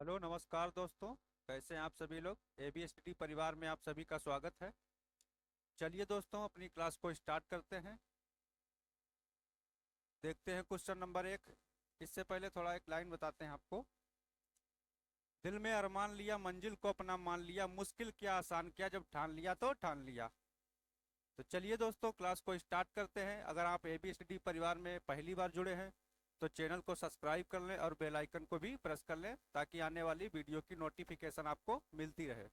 Hello नमस्कार दोस्तों। कैसे हैं आप सभी लोग। एबीएसटी परिवार में आप सभी का स्वागत है। चलिए दोस्तों अपनी क्लास को स्टार्ट करते हैं। देखते हैं क्वेश्चन नंबर 1। इससे पहले थोड़ा एक लाइन बताते हैं आपको। दिल में अरमान लिया मंजिल को अपना मान लिया, मुश्किल क्या आसान किया जब ठान लिया तो ठान लिया। तो चलिए दोस्तों क्लास को स्टार्ट करते हैं। अगर आप एबीएसटी परिवार में पहली बार जुड़े हैं तो चैनल को सब्सक्राइब कर लें और बेल आइकन को भी प्रेस कर लें ताकि आने वाली वीडियो की नोटिफिकेशन आपको मिलती रहे।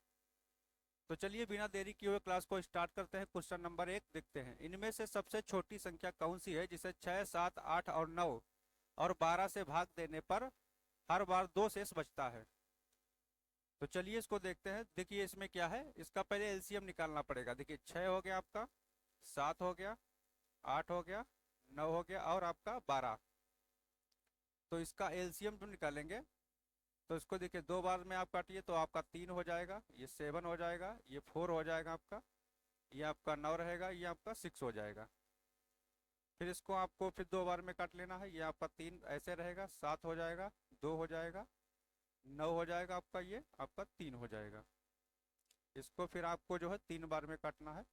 तो चलिए बिना देरी किए हुए क्लास को स्टार्ट करते हैं। क्वेश्चन नंबर 1 देखते हैं। इनमें से सबसे छोटी संख्या कौन सी है जिसे 6, 7, 8 और 9 और 12 से भाग देने पर हर बार दो शेष बचता है। तो चलिए इसको देखते हैं। देखिए इसमें क्या है, इसका पहले एलसीएम निकालना पड़ेगा। देखिए 6 हो गया आपका, 7 हो गया, 8 हो गया, 9 हो गया और आपका 12। तो इसका एलसीएम जो निकालेंगे तो इसको देखिए दो बार में आप काटिए तो आपका 3 हो जाएगा, ये 7 हो जाएगा, ये 4 हो जाएगा आपका, ये आपका 9 रहेगा, ये आपका 6 हो जाएगा। फिर इसको आपको फिर दो बार में काट लेना है। ये आपका 3 ऐसे रहेगा, 7 हो जाएगा, 2 हो जाएगा, 9 हो जाएगा आपका, ये आपका 3 हो जाएगा। इसको फिर आपको जो है 3 बार में काटना है।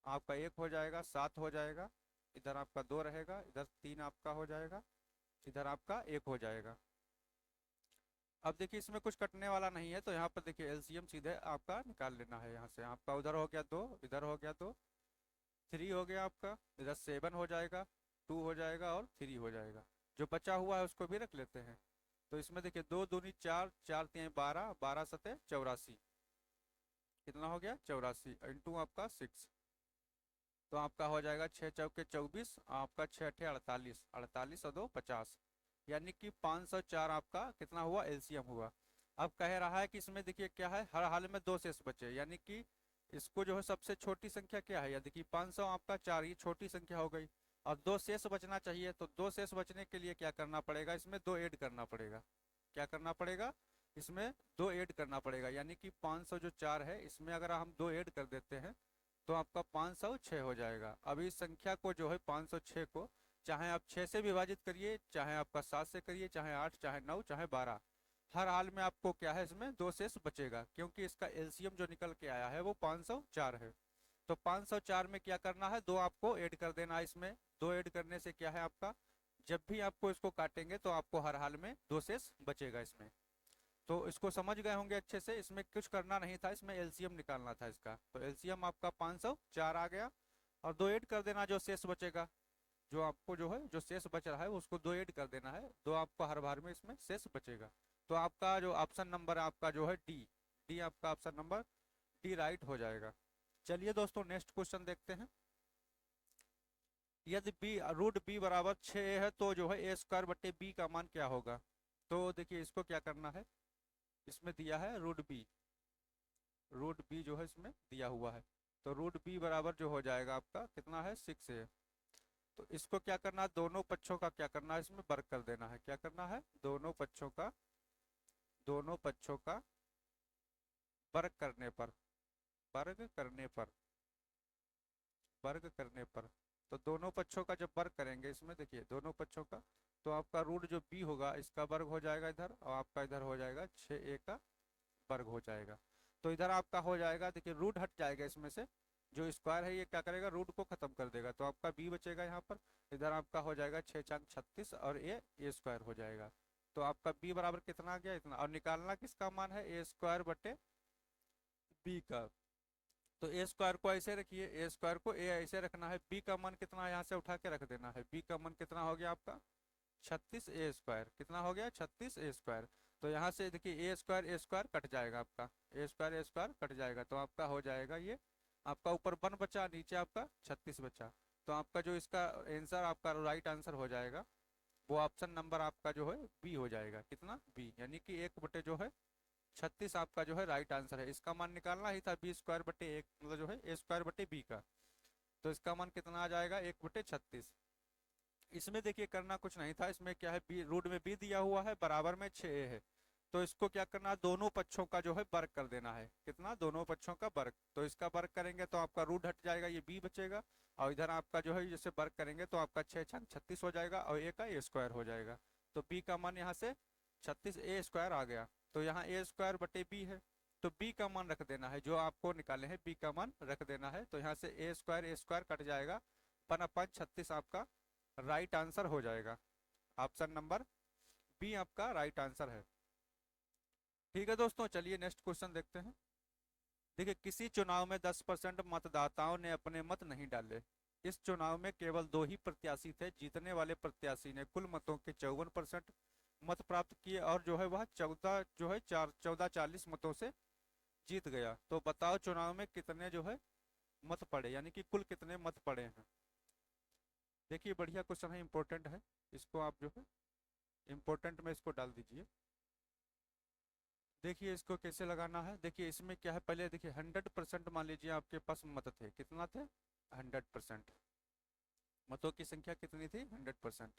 आपका 1 हो जाएगा, 7 हो जाएगा, इधर आपका 2 रहेगा, इधर 3 आपका हो जाएगा, इधर आपका 1 हो जाएगा। अब देखिए इसमें कुछ कटने वाला नहीं है तो यहाँ पर देखिए एलसीएम सीधे आपका निकाल लेना है। यहाँ से आपका उधर हो गया 2, इधर हो गया 2, 3 हो गया आपका, इधर 7 हो जाएगा, 2 हो जाएगा और 3 हो जाएगा। जो बचा हुआ है उसको भी रख लेते हैं। तो इसमें देखिए 2 दूनी 4, 4 तीन 12, 12 सते 84। कितना हो गया 84 इंटू आपका 6। तो आपका हो जाएगा 6 चौके 24, आपका 6 अठे 48, 48 और 2 50। यानी कि 504 आपका कितना हुआ एलसीएम हुआ। अब कह रहा है कि इसमें देखिए क्या है, हर हाल में दो शेष बचे, यानी कि इसको जो है सबसे छोटी संख्या क्या है, या देखिए 500 आपका 4, ये छोटी संख्या हो गई और दो शेष बचना चाहिए। तो दो शेष बचने के लिए क्या करना पड़ेगा, इसमें दो ऐड करना पड़ेगा। क्या करना पड़ेगा, इसमें दो ऐड करना पड़ेगा। यानी कि 500 जो 4 है इसमें अगर हम दो ऐड कर देते हैं तो आपका 506 हो जाएगा। अब इस संख्या को जो है 506 को चाहे आप 6 से विभाजित करिए, चाहे आपका 7 से करिए, चाहे 8, चाहे 9, चाहे 12, हर हाल में आपको क्या है इसमें दो शेष बचेगा, क्योंकि इसका एलसीएम जो निकल के आया है वो 504 है। तो 504 में क्या करना है, दो आपको ऐड कर देना है इसमें। दो ऐड करने से क्या है आपका, जब भी आपको इसको काटेंगे तो आपको हर हाल में दो शेष बचेगा इसमें। तो इसको समझ गए होंगे अच्छे से। इसमें कुछ करना नहीं था, इसमें एलसीएम निकालना था इसका। तो एलसीएम आपका 504 आ गया और दो ऐड कर देना जो शेष बचेगा। जो आपको जो है जो शेष बच रहा है उसको दो ऐड कर देना है, दो आपको हर बार में इसमें शेष बचेगा। तो आपका जो ऑप्शन नंबर आपका जो है डी, डी आपका ऑप्शन नंबर डी राइट हो जाएगा। चलिए दोस्तों नेक्स्ट क्वेश्चन देखते हैं। यदि बी रूट बी बराबर 6 है तो जो है ए स्क्वायर बट्टे बी का मान क्या होगा। तो देखिए इसको क्या करना है, इसमें दिया है रूट बी, रूट बी जो है इसमें दिया हुआ है। तो रूट बी बराबर जो हो जाएगा आपका कितना है 6 है। तो इसको क्या करना है, दोनों पक्षों का क्या करना है, इसमें वर्ग कर देना है। क्या करना है, दोनों पक्षों का, दोनों पक्षों का वर्ग करने पर, वर्ग करने पर, वर्ग करने पर। तो दोनों पक्षों का जब वर्ग करेंगे इसमें देखिए दोनों पक्षों का, तो आपका रूट जो बी होगा इसका वर्ग हो जाएगा इधर, और आपका इधर हो जाएगा 6a का वर्ग हो जाएगा। तो इधर आपका हो जाएगा, देखिए रूट हट जाएगा इसमें से, जो स्क्वायर है ये क्या करेगा रूट को खत्म कर देगा, तो आपका बी बचेगा यहाँ पर। इधर आपका हो जाएगा 6 चांग 36 और ए स्क्वायर हो जाएगा। तो आपका बी बराबर कितना आ गया, इतना। और निकालना किसका मान है, ए स्क्वायर बटे बी का। तो ए स्क्वायर को ऐसे रखिए, ए स्क्वायर को ए ऐसे रखना है, बी का मान कितना यहाँ से उठा के रख देना है। बी का मान कितना हो गया आपका 36a स्क्वायर, कितना हो गया 36a स्क्वायर। तो यहाँ से देखिए ए स्क्वायर कट जाएगा आपका, ए स्क्वायर कट जाएगा, तो आपका हो जाएगा ये आपका ऊपर 1 बचा, नीचे आपका 36 बचा। तो आपका जो इसका आंसर आपका राइट आंसर हो जाएगा वो ऑप्शन नंबर आपका जो है बी हो जाएगा। कितना बी, यानी कि 1/36 आपका जो है राइट आंसर है। इसका मान निकालना ही था बी स्क्वायर बटे एक, मतलब जो है ए स्क्वायर बटे बी का। तो इसका मान कितना आ जाएगा 1/36। इसमें देखिए करना कुछ नहीं था, इसमें क्या है बी, रूट में बी दिया हुआ है, बराबर में 6 है। तो इसको क्या करना है, दोनों पक्षों का जो है वर्ग कर देना है। कितना, दोनों पक्षों का वर्ग। तो इसका वर्ग करेंगे तो आपका रूट हट जाएगा, ये बी बचेगा। और इधर आपका जो है जैसे वर्ग करेंगे तो आपका 6 छंग 36 हो जाएगा और ए का ए स्क्वायर हो जाएगा। तो बी का मान यहाँ से 36a स्क्वायर आ गया। तो यहाँ ए स्क्वायर बटे बी है, तो बी का मान रख देना है, जो आपको निकाले हैं बी का मान रख देना है। तो यहाँ से ए स्क्वायर कट जाएगा, 1/36 आपका राइट आंसर हो जाएगा। ऑप्शन नंबर बी आपका राइट आंसर है। ठीक है दोस्तों, चलिए नेक्स्ट क्वेश्चन देखते हैं। देखिए, किसी चुनाव में 10% मतदाताओं ने अपने मत नहीं डाले। इस चुनाव में केवल 2 ही प्रत्याशी थे। जीतने वाले प्रत्याशी ने कुल मतों के 54% मत प्राप्त किए और जो है वह 1440 मतों से जीत गया। तो बताओ चुनाव में कितने जो है मत पड़े, यानी कि कुल कितने मत पड़े हैं। देखिए बढ़िया क्वेश्चन है, इंपॉर्टेंट है, इसको आप जो है इंपॉर्टेंट में इसको डाल दीजिए। देखिए इसको कैसे लगाना है। देखिए इसमें क्या है, पहले देखिए 100% मान लीजिए आपके पास मत थे, कितना थे 100%, मतों की संख्या कितनी थी 100%।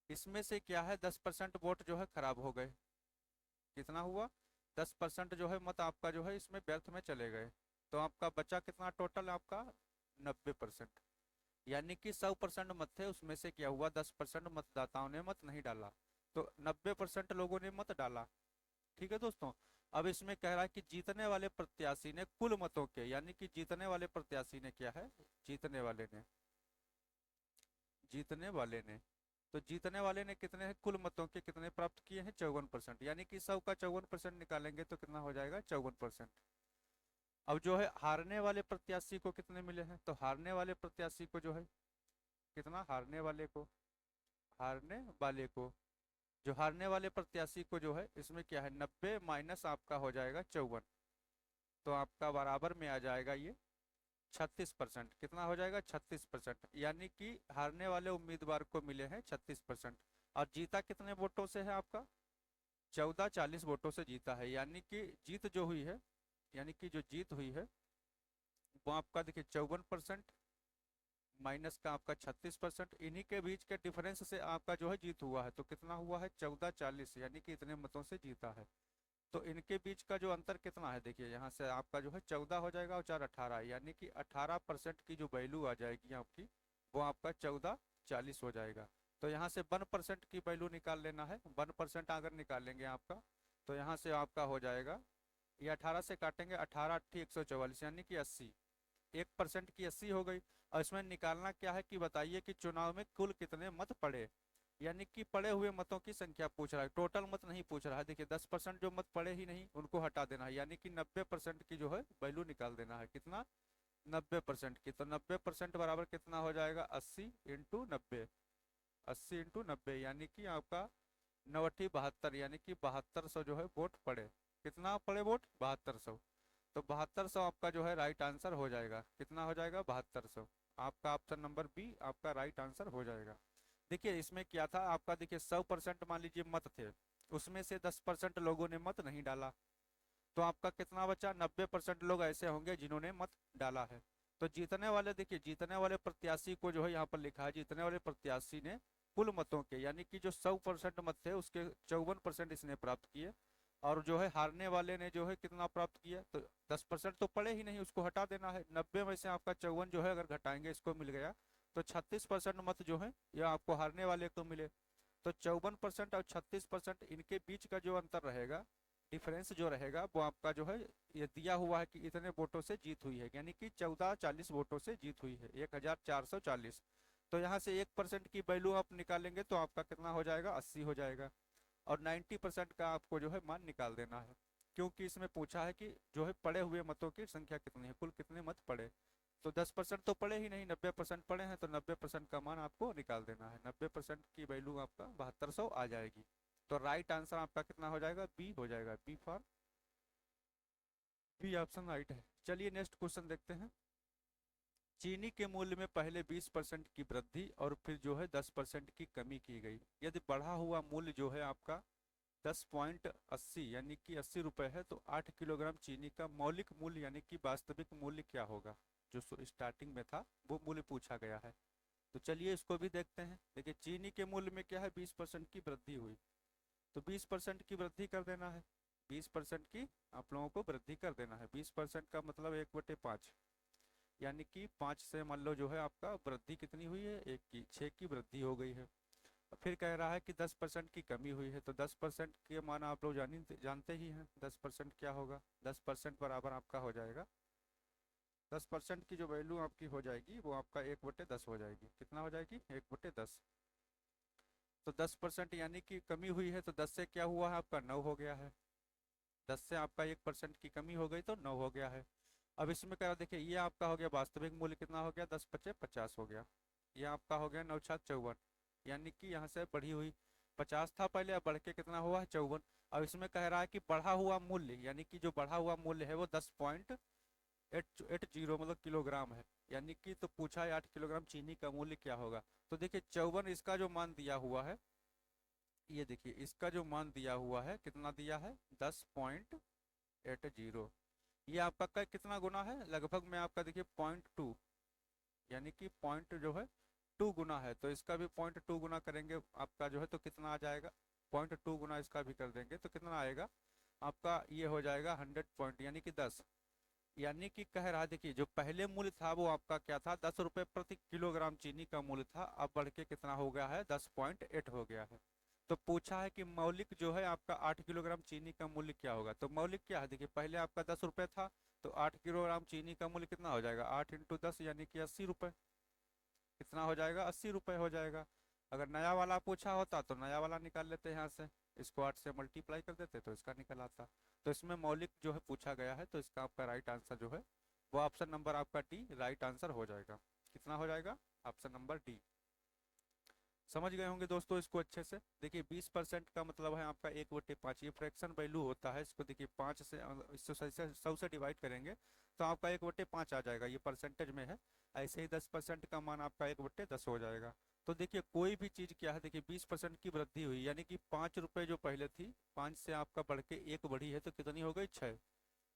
इसमें से क्या है 10% वोट जो है खराब हो गए, कितना हुआ 10% जो है मत आपका जो है इसमें व्यर्थ में चले गए। तो आपका बचा कितना टोटल आपका 90%, यानी कि 100% मत थे, उसमें से क्या हुआ 10% मतदाताओं ने मत नहीं डाला, तो 90% लोगों ने मत डाला। ठीक है दोस्तों, अब इसमें कह रहा है कि जीतने वाले प्रत्याशी ने कुल मतों के, यानी कि जीतने वाले प्रत्याशी ने क्या है, जीतने वाले ने तो जीतने वाले ने कितने हैं, कुल मतों के कितने प्राप्त किए हैं 54%, यानी कि 100 का 54% निकालेंगे तो कितना हो जाएगा 54%। अब जो है हारने वाले प्रत्याशी को कितने मिले हैं, तो हारने वाले प्रत्याशी को जो है कितना, हारने वाले को जो हारने वाले प्रत्याशी को जो है इसमें क्या है 90 माइनस आपका हो जाएगा 54, तो आपका बराबर में आ जाएगा ये 36%। कितना हो जाएगा 36%, यानी कि हारने वाले उम्मीदवार को मिले हैं 36%। और जीता कितने वोटों से है आपका 1440 वोटों से जीता है, यानी कि जीत जो हुई है, यानी कि जो जीत हुई है वो आपका देखिए 54% माइनस का आपका 36%, इन्हीं के बीच के डिफरेंस से आपका जो है जीत हुआ है। तो कितना हुआ है 1440, यानी कि इतने मतों से जीता है। तो इनके बीच का जो अंतर कितना है, देखिए यहाँ से आपका जो है 14 हो जाएगा और 4 18, यानी कि 18% की जो वैल्यू आ जाएगी आपकी वो आपका 1440 हो जाएगा। तो यहाँ से 1% की वैल्यू निकाल लेना है, 1% अगर निकालेंगे आपका तो यहाँ से आपका हो जाएगा, ये 18 से काटेंगे 18 8 144, यानी कि 80, 1% की 80 हो गई। और इसमें निकालना क्या है कि बताइए कि चुनाव में कुल कितने मत पड़े, यानी कि पड़े हुए मतों की संख्या पूछ रहा है, टोटल मत नहीं पूछ रहा है। देखिए 10% जो मत पड़े ही नहीं उनको हटा देना है, यानी कि 90% की जो है वैल्यू निकाल देना है, कितना 90% की। तो 90% बराबर कितना हो जाएगा 80 इंटू 90, 80 इंटू 90, यानी कि आपका 9-72, यानी कि 7200 जो है वोट पड़े। कितना पड़े वोट 7200, तो 7200 आपका जो है राइट आंसर हो जाएगा। कितना हो जाएगा 7200, आपका ऑप्शन नंबर बी आपका राइट आंसर हो जाएगा। देखिए इसमें क्या था आपका, देखिए 100% मान लीजिए मत थे, उसमें से 10% लोगों ने मत नहीं डाला, तो आपका कितना बचा 90% लोग ऐसे होंगे जिन्होंने मत डाला है। तो जीतने वाले, देखिए जीतने वाले प्रत्याशी को जो है यहाँ पर लिखा है, जीतने वाले प्रत्याशी ने कुल मतों के, यानी कि जो 100% मत थे उसके 54% इसने प्राप्त किए। और जो है हारने वाले ने जो है कितना प्राप्त किया, तो 10% तो पड़े ही नहीं, उसको हटा देना है। 90 में से आपका 54 जो है अगर घटाएंगे इसको मिल गया, तो 36% मत जो है यह आपको हारने वाले को मिले। तो 54% और 36% इनके बीच का जो अंतर रहेगा, डिफरेंस जो रहेगा वो आपका जो है ये दिया हुआ है कि इतने वोटों से जीत हुई है, यानी कि 1440 वोटों से जीत हुई है, 1440। तो यहाँ से 1% की वैल्यू आप निकालेंगे तो आपका कितना हो जाएगा 80 हो जाएगा। और 90% का आपको जो है मान निकाल देना है, क्योंकि इसमें पूछा है कि जो है पड़े हुए मतों की संख्या कितनी है, कुल कितने मत पड़े। तो 10% तो पड़े ही नहीं, 90% पड़े हैं, तो 90% का मान आपको निकाल देना है। 90% की वैल्यू आपका 7200 आ जाएगी। तो राइट आंसर आपका कितना हो जाएगा बी हो जाएगा, B for B option right है। चलिए नेक्स्ट क्वेश्चन देखते हैं। चीनी के मूल्य में पहले 20% की वृद्धि और फिर जो है 10% की कमी की गई। यदि बढ़ा हुआ मूल्य जो है आपका 10.80 यानी कि 80 रुपये है, तो 8 किलोग्राम चीनी का मौलिक मूल्य यानी कि वास्तविक मूल्य क्या होगा, जो स्टार्टिंग में था वो मूल्य पूछा गया है। तो चलिए इसको भी देखते हैं। देखिए चीनी के मूल्य में क्या है 20% की वृद्धि हुई, तो 20% की वृद्धि कर देना है, 20% की आप लोगों को वृद्धि कर देना है। 20% का मतलब 1/5, यानी कि 5 से मान लो जो है आपका वृद्धि कितनी हुई है 1 की, 6 की वृद्धि हो गई है। फिर कह रहा है कि 10% की कमी हुई है, तो 10% के मान आप लोग जानते ही हैं 10% क्या होगा। 10% बराबर आपका हो जाएगा, 10% की जो वैल्यू आपकी हो जाएगी वो आपका 1/10 हो जाएगी। कितना हो जाएगी? 1/10। तो 10% यानी कि कमी हुई है, तो 10 से क्या हुआ है आपका 9 हो गया है। 10 से आपका 1% की कमी हो गई तो 9 हो गया है। अब इसमें कह रहा देखिए ये आपका हो गया वास्तविक मूल्य कितना हो गया, 10×5=50 हो गया। ये आपका हो गया 9×7=54, यानी कि यहाँ से बढ़ी हुई 50 था पहले, अब बढ़ के कितना हुआ है 54। अब इसमें कह रहा है कि बढ़ा हुआ मूल्य, यानी कि जो बढ़ा हुआ मूल्य है वो 10.880 मतलब किलोग्राम है, यानी कि तो पूछा है 8 किलोग्राम चीनी का मूल्य क्या होगा। तो देखिए 54 इसका जो मान दिया हुआ है, ये देखिए इसका जो मान दिया हुआ है कितना दिया है, 10.80। ये आपका कितना गुना है, लगभग में आपका देखिए 0.2, यानी कि पॉइंट जो है 2 गुना है, तो इसका भी 0.2 गुना करेंगे आपका जो है तो कितना आ जाएगा, 0.2 गुना इसका भी कर देंगे तो कितना आएगा आपका, ये हो जाएगा 100 पॉइंट यानी कि 10। यानी कि कह रहा देखिए जो पहले मूल्य था वो आपका क्या था, 10 रुपये प्रति किलोग्राम चीनी का मूल्य था, अब बढ़ के कितना हो गया है, 10.8 हो गया है। तो पूछा है कि मौलिक जो है आपका 8 किलोग्राम चीनी का मूल्य क्या होगा। तो मौलिक क्या है, देखिए पहले आपका 10 रुपये था, तो 8 किलोग्राम चीनी का मूल्य कितना हो जाएगा, 8×10 यानी कि 80 रुपये। कितना हो जाएगा, 80 रुपये हो जाएगा। अगर नया वाला पूछा होता तो नया वाला निकाल लेते यहाँ से, इसको 8 से मल्टीप्लाई कर देते तो इसका निकल आता। तो इसमें मौलिक जो है पूछा गया है, तो इसका आपका राइट आंसर जो है वो ऑप्शन नंबर आपका डी राइट आंसर हो जाएगा। कितना हो जाएगा, ऑप्शन नंबर डी। समझ गए होंगे दोस्तों इसको अच्छे से। देखिए 20% का मतलब है आपका 1/5, ये फ्रैक्शन वैल्यू होता है। इसको देखिए 5 से 100 से डिवाइड करेंगे तो आपका 1/5 आ जाएगा, ये परसेंटेज में है। ऐसे ही 10% का मान आपका 1/10 हो जाएगा। तो देखिए कोई भी चीज़ क्या है, देखिए 20% की वृद्धि हुई, यानी कि 5 रुपये जो पहले थी, 5 से आपका बढ़ के 1 बढ़ी है, तो कितनी हो गई 6।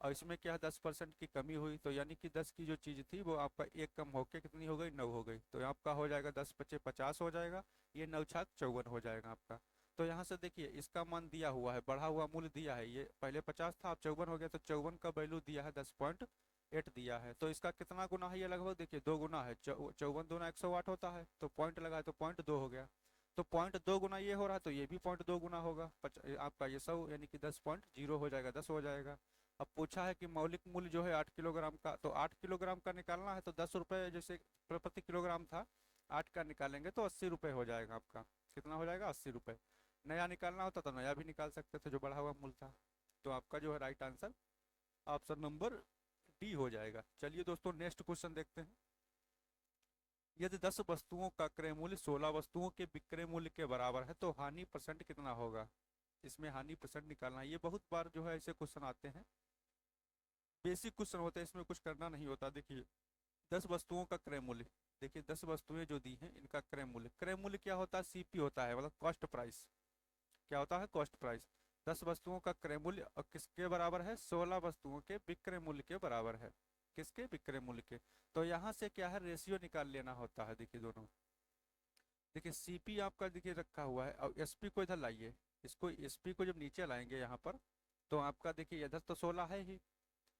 और इसमें क्या है 10% की कमी हुई, तो यानी कि 10 की जो चीज़ थी वो आपका 1 कम होके कितनी हो गई, 9 हो गई। तो आपका हो जाएगा 10×5=50 हो जाएगा, ये 9×7=54 हो जाएगा आपका। तो यहाँ से देखिए इसका मान दिया हुआ है, बढ़ा हुआ मूल्य दिया है, ये पहले 50 था अब 54 हो गया, तो 54 का वैल्यू दिया है 10.8 दिया है। तो इसका कितना गुना है, ये लगभग देखिए 2 गुना है। 54 दूना 108 होता है, तो पॉइंट लगा है तो 0.2 हो गया। तो 0.2 गुना ये हो रहा है, तो ये भी 0.2 गुना होगा। आपका ये 100 यानी कि 10.0 हो जाएगा, 10 हो जाएगा। अब पूछा है कि मौलिक मूल्य जो है 8 किलोग्राम का, तो 8 किलोग्राम का निकालना है, तो 10 रुपये जैसे प्रति किलोग्राम था, 8 का निकालेंगे तो 80 रुपये हो जाएगा आपका। कितना हो जाएगा, 80 रुपये। नया निकालना होता तो नया भी निकाल सकते थे जो बढ़ा हुआ मूल्य था। तो आपका जो है right answer option number D हो जाएगा। चलिए दोस्तों नेक्स्ट क्वेश्चन देखते हैं। यदि 10 वस्तुओं का क्रय मूल्य 16 वस्तुओं के विक्रय मूल्य के बराबर है तो हानि परसेंट कितना होगा। इसमें हानि परसेंट निकालना है, ये बहुत बार जो है ऐसे क्वेश्चन आते हैं, बेसिक क्वेश्चन होते हैं, इसमें कुछ करना नहीं होता। देखिए 10 वस्तुओं का क्रय मूल्य, देखिए 10 वस्तुएं जो दी हैं इनका क्रय मूल्य, क्रय मूल्य क्या होता है, सीपी होता है, मतलब कॉस्ट प्राइस। क्या होता है, कॉस्ट प्राइस। 10 वस्तुओं का क्रय मूल्य और किसके बराबर है, 16 वस्तुओं के विक्रय मूल्य के बराबर है। किसके, विक्रय मूल्य के। तो यहाँ से क्या है, रेशियो निकाल लेना होता है। देखिए दोनों, देखिए सीपी आपका देखिए रखा हुआ है और एसपी को इधर लाइए, इसको एसपी को जब नीचे लाएंगे यहाँ पर, तो आपका देखिए इधर तो 16 है ही,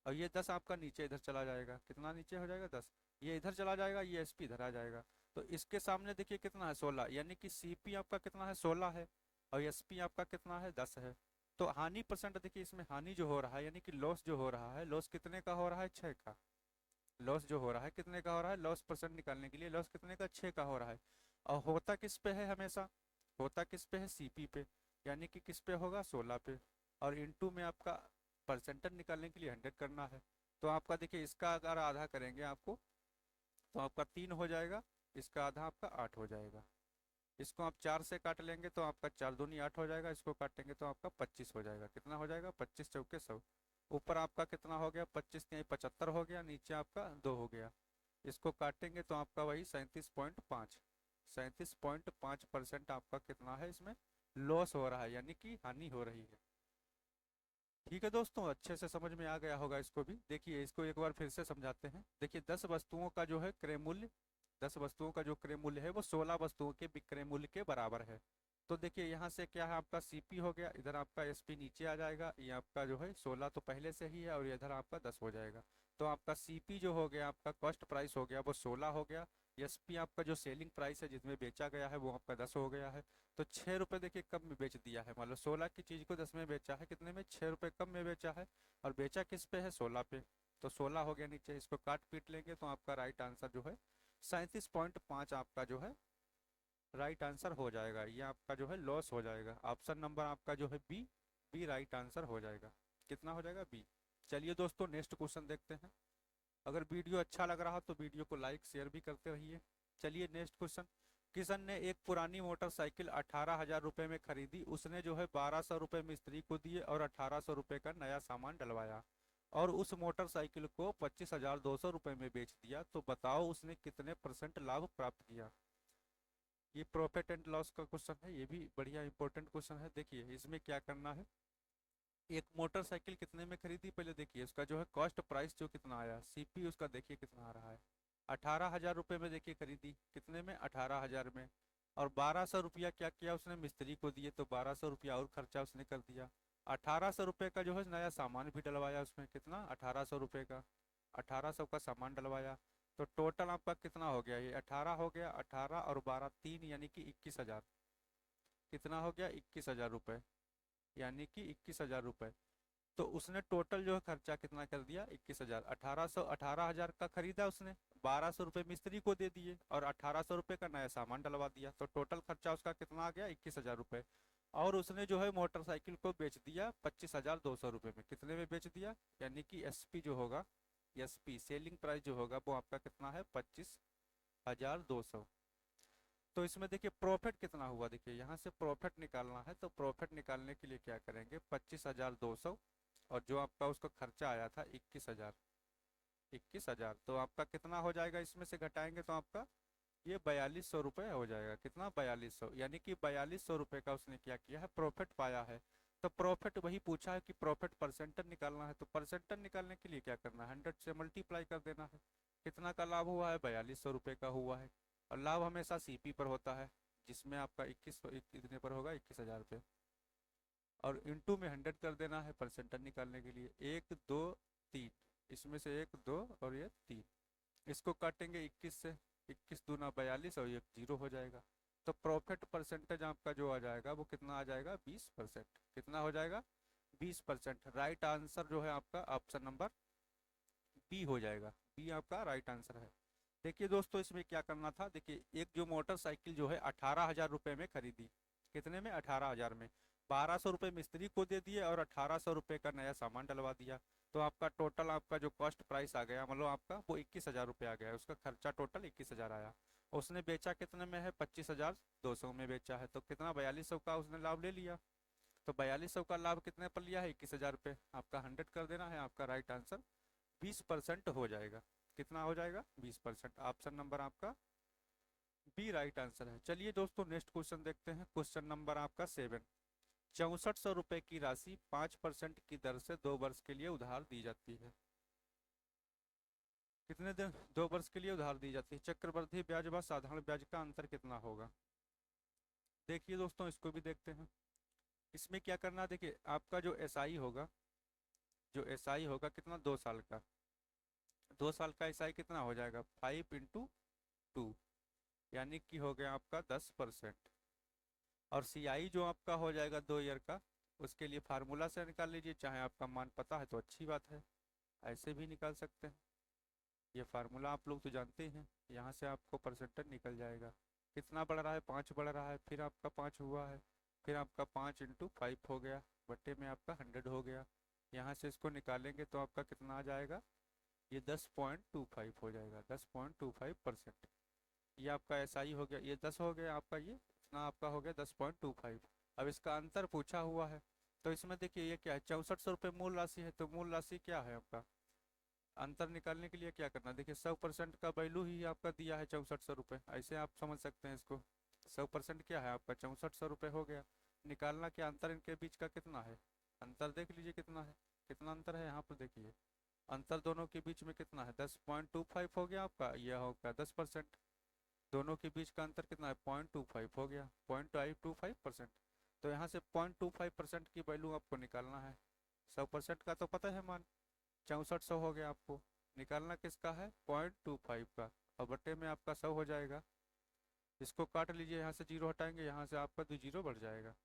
और ये 10 आपका नीचे इधर चला जाएगा, कितना नीचे हो जाएगा 10, ये इधर चला जाएगा, ये एसपी इधर आ जाएगा। तो इसके सामने देखिए कितना है 16, यानी कि सीपी आपका कितना है 16 है, और एसपी आपका कितना है 10 है। तो हानि परसेंट देखिए इसमें हानि जो हो रहा है, यानी कि लॉस जो हो रहा है, लॉस कितने का हो रहा है, 6 का। लॉस जो हो रहा है कितने का हो रहा है, लॉस परसेंट निकालने के लिए लॉस कितने का, 6 का हो रहा है। और होता किस पे है हमेशा, होता किस पे है, सीपी पे, यानी कि किस पे होगा, 16 पे। और इनटू में आपका परसेंटेज निकालने के लिए 100 करना है। तो आपका देखिए इसका अगर आधा करेंगे आपको तो आपका 3 हो जाएगा, इसका आधा आपका 8 हो जाएगा। इसको आप 4 से काट लेंगे तो आपका 4 दूनी 8 हो जाएगा, इसको काटेंगे तो आपका 25 हो जाएगा। कितना हो जाएगा, 25×4=100। ऊपर आपका कितना हो गया, 25×3=75 हो गया, नीचे आपका 2 हो गया। इसको काटेंगे तो आपका वही 37.5, 37.5% आपका कितना है, इसमें लॉस हो रहा है, यानी कि हानि हो रही है। ठीक है दोस्तों, अच्छे से समझ में आ गया होगा इसको भी। देखिए इसको एक बार फिर से समझाते हैं। देखिए 10 वस्तुओं का जो है क्रय मूल्य, 10 वस्तुओं का जो क्रय मूल्य है वो 16 वस्तुओं के विक्रय मूल्य के बराबर है। तो देखिए यहाँ से क्या है, आपका सीपी हो गया, इधर आपका एसपी नीचे आ जाएगा, ये आपका जो है 16 तो पहले से ही है, और इधर आपका 10 हो जाएगा। तो आपका सीपी जो हो गया, आपका कॉस्ट प्राइस हो गया वो 16 हो गया, एसपी आपका जो सेलिंग प्राइस है जिसमें बेचा गया है वो आपका 10 हो गया है। तो 6 रुपये देखिए कम में बेच दिया है, मतलब 16 की चीज़ को 10 में बेचा है, कितने में, 6 रुपये कम में बेचा है। और बेचा किस पे है, 16 पे। तो 16 हो गया नीचे, इसको काट पीट लेंगे तो आपका राइट आंसर जो है 37.5 आपका जो है राइट आंसर हो जाएगा। ये आपका जो है लॉस हो जाएगा। ऑप्शन नंबर आपका जो है बी, बी राइट आंसर हो जाएगा। कितना हो जाएगा, बी। चलिए दोस्तों नेक्स्ट क्वेश्चन देखते हैं। अगर वीडियो अच्छा लग रहा हो तो वीडियो को लाइक शेयर भी करते रहिए। चलिए नेक्स्ट क्वेश्चन। किशन ने एक पुरानी मोटरसाइकिल 18,000 रुपये में खरीदी। उसने जो है 1,200 रुपये मिस्त्री को दिए और 1,800 रुपये का नया सामान डलवाया और उस मोटरसाइकिल को 25,200 रुपये में बेच दिया। तो बताओ उसने कितने % लाभ प्राप्त किया। ये प्रॉफिट एंड लॉस का क्वेश्चन है, ये भी बढ़िया इंपॉर्टेंट क्वेश्चन है। देखिए इसमें क्या करना है, एक मोटरसाइकिल कितने में खरीदी, पहले देखिए उसका जो है कॉस्ट प्राइस जो कितना आया, सीपी उसका देखिए कितना आ रहा है। 18,000 रुपये में देखिए खरीदी, कितने में, 18,000 में। और 1,200 रुपया क्या किया उसने, मिस्त्री को दिए, तो 1,200 रुपया और खर्चा उसने कर दिया। 1,800 रुपये का जो है नया सामान भी डलवाया उसमें, कितना, 1,800 रुपये का, 1,800 का सामान डलवाया। तो टोटल आपका कितना हो गया, ये 18 हो गया, 18 और 12 3 यानी कि 21,000। कितना हो गया, 21,000 रुपये, यानी कि 21,000 रुपये। तो उसने टोटल जो है खर्चा कितना कर दिया, 21,000। 18,000 का खरीदा उसने, 1,200 रुपये मिस्त्री को दे दिए और 1,800 रुपये का नया सामान डलवा दिया। तो टोटल खर्चा उसका कितना आ गया, 21,000 रुपये। और उसने जो है मोटरसाइकिल को बेच दिया 25,200 रुपये में। कितने में बेच दिया, यानी कि एसपी जो होगा, एसपी सेलिंग प्राइस जो होगा वो आपका कितना है, 25,200। तो इसमें देखिए प्रॉफिट कितना हुआ, देखिए यहाँ से प्रॉफिट निकालना है। तो प्रॉफिट निकालने के लिए क्या करेंगे, 25,200 और जो आपका उसका खर्चा आया था 21,000, 21,000। तो आपका कितना हो जाएगा, इसमें से घटाएंगे तो आपका ये 4,200 रुपये हो जाएगा। कितना, 4,200, यानी कि 4,200 रुपये का उसने क्या किया है, प्रॉफिट पाया है। तो प्रॉफिट वही पूछा है कि प्रॉफिट परसेंटेज निकालना है। तो परसेंटेज निकालने के लिए क्या करना है, 100 से मल्टीप्लाई कर देना है। कितना का लाभ हुआ है, 4,200 रुपये का हुआ है। और लाभ हमेशा सीपी पर होता है, जिसमें आपका 21 इतने पर होगा, 21,000 रुपये। और इंटू में 100 कर देना है परसेंटेज निकालने के लिए। 1 2 3, इसमें से 1 2 और ये 3, इसको काटेंगे 21 से, 21 दूना 42 और ये 0 हो जाएगा। तो प्रॉफिट परसेंटेज आपका जो आ जाएगा वो कितना आ जाएगा, 20%। कितना हो जाएगा, 20%। राइट आंसर जो है आपका ऑप्शन नंबर बी हो जाएगा। बी आपका राइट आंसर है। देखिए दोस्तों इसमें क्या करना था, देखिए एक जो मोटरसाइकिल जो है 18,000 रुपये में खरीदी, कितने में, 18,000 में। 1,200 रुपये मिस्त्री को दे दिए और 1,800 रुपये का नया सामान डलवा दिया। तो आपका टोटल आपका जो कॉस्ट प्राइस आ गया, मतलब आपका वो 21,000 रुपये आ गया, उसका खर्चा टोटल 21,000 आया। उसने बेचा कितने में है, 25,200 में बेचा है। तो कितना, 4,200 का उसने लाभ ले लिया। तो 4,200 का लाभ कितने पर लिया है, 21,000 रुपये। आपका 100 कर देना है, आपका राइट आंसर 20% हो जाएगा। कितना हो जाएगा, 20%। ऑप्शन नंबर आपका बी राइट आंसर है। चलिए दोस्तों नेक्स्ट क्वेश्चन देखते हैं। क्वेश्चन नंबर आपका 7। 6,400 रुपये की राशि 5% की दर से 2 वर्ष के लिए उधार दी जाती है। कितने दिन, 2 वर्ष के लिए उधार दी जाती है। चक्रवृद्धि ब्याज व साधारण ब्याज का अंतर कितना होगा। देखिए दोस्तों इसको भी देखते हैं। इसमें क्या करना, देखिए आपका जो एसआई होगा, जो एसआई होगा कितना, 2 साल का। 2 साल का एसआई कितना हो जाएगा, 5 × 2, यानी कि हो गया आपका 10%। और सीआई जो आपका हो जाएगा 2 ईयर का, उसके लिए फार्मूला से निकाल लीजिए। चाहे आपका मान पता है तो अच्छी बात है, ऐसे भी निकाल सकते हैं। ये फार्मूला आप लोग तो जानते हैं, यहाँ से आपको परसेंटेज निकल जाएगा। कितना बढ़ रहा है, 5 बढ़ रहा है, फिर आपका 5 हुआ है, फिर आपका 5 × 5 हो गया, बट्टे में आपका 100 हो गया। यहाँ से इसको निकालेंगे तो आपका कितना आ जाएगा, ये 10.25 हो जाएगा, 10.25%। ये आपका एसआई हो गया, ये 10 हो गया आपका, ये इतना आपका हो गया 10.25। अब इसका अंतर पूछा हुआ है, तो इसमें देखिए ये क्या है, 6,400 रुपये मूल राशि है। तो मूल राशि क्या है आपका, अंतर निकालने के लिए क्या करना, देखिए 100% का वैल्यू ही आपका दिया है 6,400 रुपये, ऐसे आप समझ सकते हैं इसको। 100% क्या है आपका, 6,400 रुपये हो गया। निकालना क्या, अंतर इनके बीच का कितना है, अंतर देख लीजिए कितना है, कितना अंतर है यहाँ पर देखिए। अंतर दोनों के बीच में कितना है, 10.25 हो गया आपका, यह होगा 10%। दोनों के बीच का अंतर कितना है, 0.25 हो गया, 0.25%। तो यहाँ से 0.25% की वैल्यू आपको निकालना है। 100% का तो पता है मान, 6,400 हो गया आपको। निकालना किसका है, 0.25 का। और बट्टे में आपका 100 हो जाएगा। इसको काट लीजिए, यहाँ से जीरो हटाएंगे, यहाँ से आपका 2 जीरो बढ़ जाएगा।